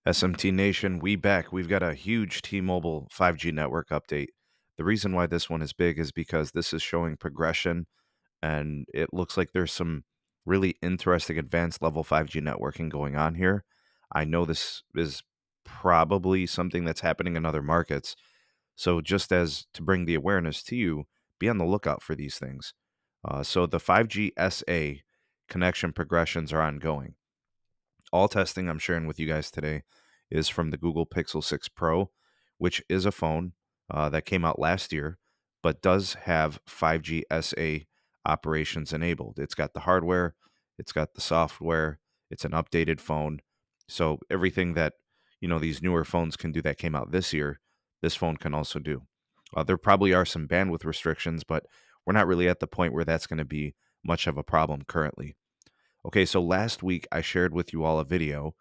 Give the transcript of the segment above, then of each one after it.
SMT Nation, we back. We've got a huge T-Mobile 5G network update. The reason why this one is big is because this is showing progression and it looks like there's some really interesting advanced level 5G networking going on here. I know this is probably something that's happening in other markets. So just as to bring the awareness to you, be on the lookout for these things. So the 5G SA connection progressions are ongoing. All testing I'm sharing with you guys today is from the Google Pixel 6 Pro, which is a phone that came out last year, but does have 5G SA operations enabled. It's got the hardware, it's got the software, it's an updated phone. So everything that these newer phones can do that came out this year, this phone can also do. There probably are some bandwidth restrictions, but we're not really at the point where that's going to be much of a problem currently. Okay, so last week I shared with you all a video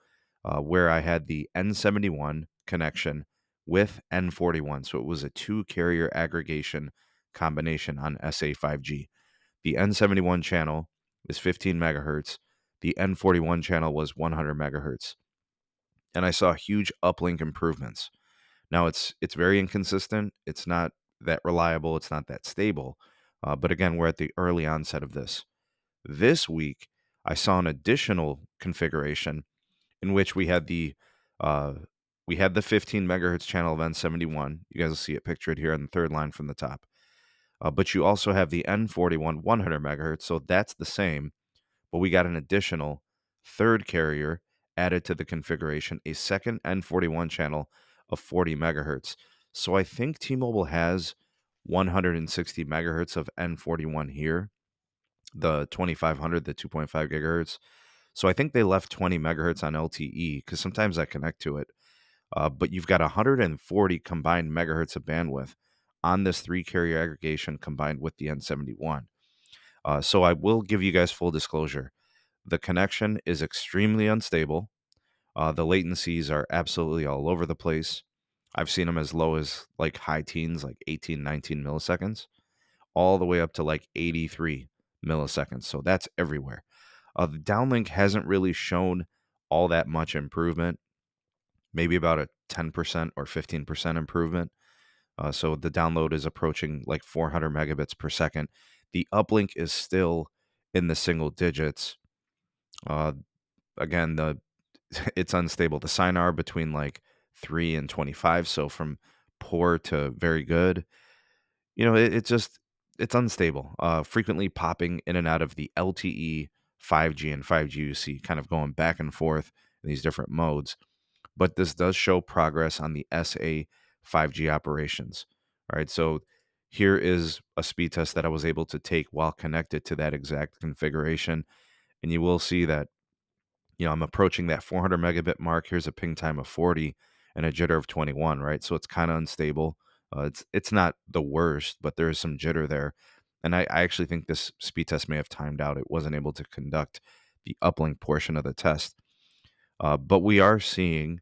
where I had the N71 connection with N41. So it was a two carrier aggregation combination on SA5G. The N71 channel is 15 megahertz. The N41 channel was 100 megahertz. And I saw huge uplink improvements. Now it's very inconsistent. It's not that reliable. It's not that stable. But again, we're at the early onset of this. This week, I saw an additional configuration in which uh, we had the 15 megahertz channel of N71. You guys will see it pictured here on the third line from the top. But you also have the N41 100 megahertz, so that's the same. But we got an additional third carrier added to the configuration, a second N41 channel of 40 megahertz. So I think T-Mobile has 160 megahertz of N41 here, the 2500, the 2.5 gigahertz. So I think they left 20 megahertz on LTE because sometimes I connect to it. But you've got 140 combined megahertz of bandwidth on this three carrier aggregation combined with the N71. So I will give you guys full disclosure. The connection is extremely unstable. The latencies are absolutely all over the place. I've seen them as low as like high teens, like 18, 19 milliseconds, all the way up to like 83 milliseconds. So that's everywhere. The downlink hasn't really shown all that much improvement, maybe about a 10% or 15% improvement. So the download is approaching like 400 megabits per second. The uplink is still in the single digits. Uh, Again, it's unstable. The SINAR between like 3 and 25, so from poor to very good. It's unstable. Frequently popping in and out of the LTE 5G and 5G UC, kind of going back and forth in these different modes. But this does show progress on the SA 5G operations. All right, so here is a speed test that I was able to take while connected to that exact configuration, and you will see that I'm approaching that 400 megabit mark. Here's a ping time of 40 and a jitter of 21, right? So it's kind of unstable. It's not the worst, but there is some jitter there. And I actually think this speed test may have timed out. It wasn't able to conduct the uplink portion of the test. But we are seeing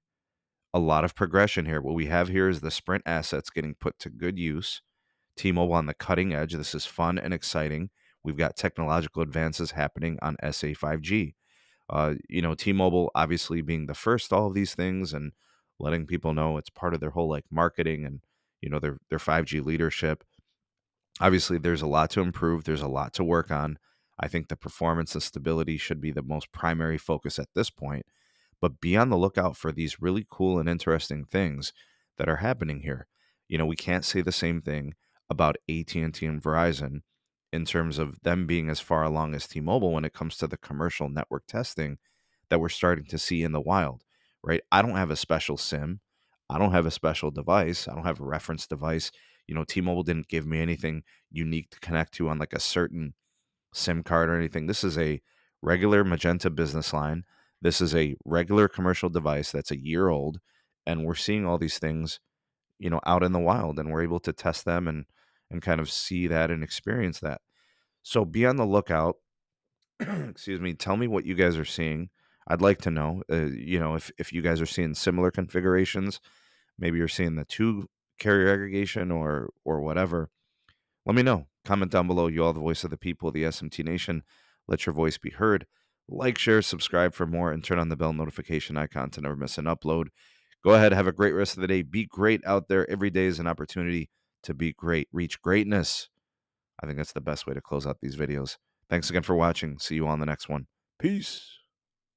a lot of progression here. What we have here is the Sprint assets getting put to good use. T-Mobile on the cutting edge. This is fun and exciting. We've got technological advances happening on SA5G. T-Mobile obviously being the first to all of these things and letting people know it's part of their whole like marketing and their 5G leadership. Obviously, there's a lot to improve. There's a lot to work on. I think the performance and stability should be the most primary focus at this point. But be on the lookout for these really cool and interesting things that are happening here. We can't say the same thing about AT&T and Verizon in terms of them being as far along as T-Mobile when it comes to the commercial network testing that we're starting to see in the wild, right? I don't have a special SIM. I don't have a special device. I don't have a reference device. T-Mobile didn't give me anything unique to connect to on like a certain SIM card or anything. This is a regular Magenta business line. This is a regular commercial device that's a year old, and we're seeing all these things, out in the wild, and we're able to test them and kind of see that and experience that. So be on the lookout. Excuse me. Tell me what you guys are seeing. I'd like to know, if you guys are seeing similar configurations. Maybe you're seeing the two carrier aggregation or whatever. Let me know. Comment down below. You all the voice of the people, the SMT Nation. Let your voice be heard. Like, share, subscribe for more, and turn on the bell notification icon to never miss an upload. Go ahead, have a great rest of the day. Be great out there. Every day is an opportunity to be great. Reach greatness. I think that's the best way to close out these videos. Thanks again for watching. See you on the next one. Peace.